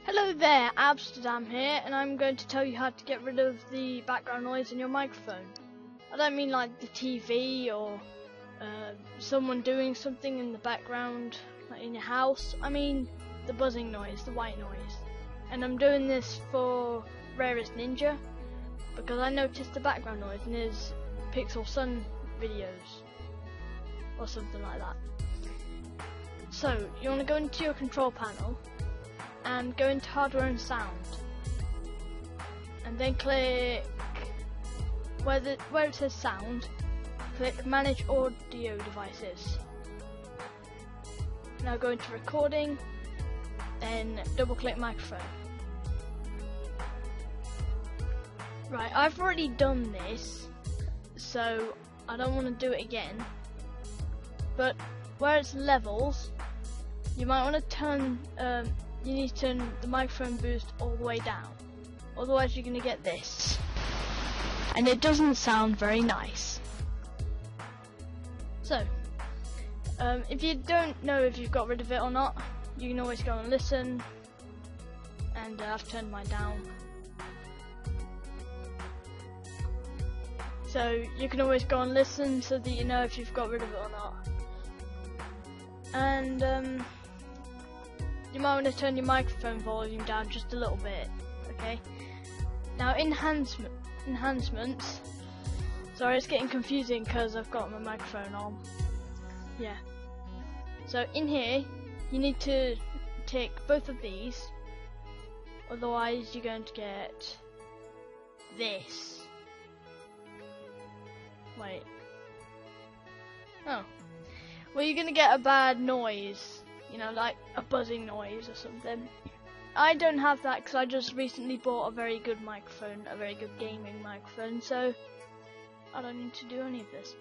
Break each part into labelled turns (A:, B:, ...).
A: Hello there, Absterdamn here, and I'm going to tell you how to get rid of the background noise in your microphone. I don't mean like the TV or someone doing something in the background, like in your house. I mean the buzzing noise, the white noise. And I'm doing this for rarestninja because I noticed the background noise in his Pixel Sun videos or something like that. So you want to go into your control panel and go into hardware and sound, and then click where it says sound, click manage audio devices. Now go into recording, then double click microphone. Right, I've already done this, so I don't want to do it again, but where it's levels, you might want to turn you need to turn the microphone boost all the way down, otherwise you're going to get this, and it doesn't sound very nice. So if you don't know if you've got rid of it or not, you can always go and listen, and I've turned mine down, so you can always go and listen so that you know if you've got rid of it or not. And you might want to turn your microphone volume down just a little bit, okay? Now enhancements, sorry it's getting confusing because I've got my microphone on, yeah. So in here, you need to take both of these, otherwise you're going to get this. Wait. Oh. Well, you're going to get a bad noise. You know, like a buzzing noise or something. I don't have that because I just recently bought a very good microphone, a very good gaming microphone, so I don't need to do any of this.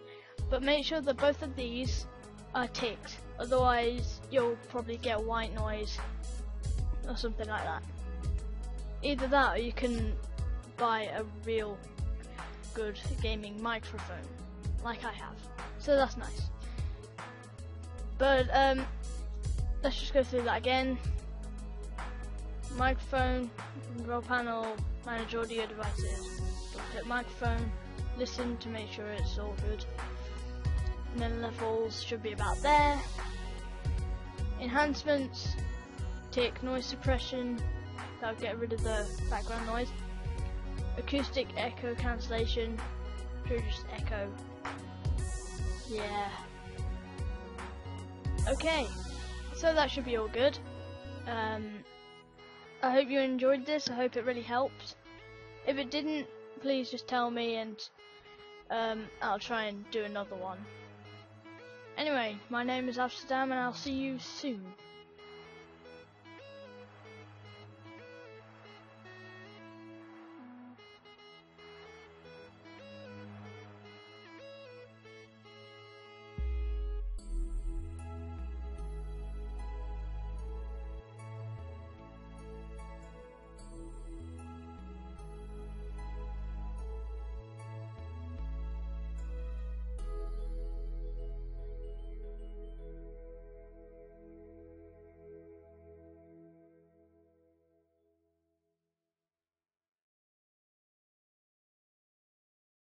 A: But make sure that both of these are ticked, otherwise you'll probably get white noise or something like that. Either that or you can buy a real good gaming microphone, like I have. So that's nice. But let's just go through that again. Microphone, control panel, manage audio devices. Click microphone, listen to make sure it's all good. And then levels should be about there. Enhancements, tick noise suppression, that'll get rid of the background noise. Acoustic echo cancellation, just echo. Yeah. Okay. So that should be all good. I hope you enjoyed this. I hope it really helped. If it didn't, please just tell me, and I'll try and do another one. Anyway, my name is Absterdamn, and I'll see you soon.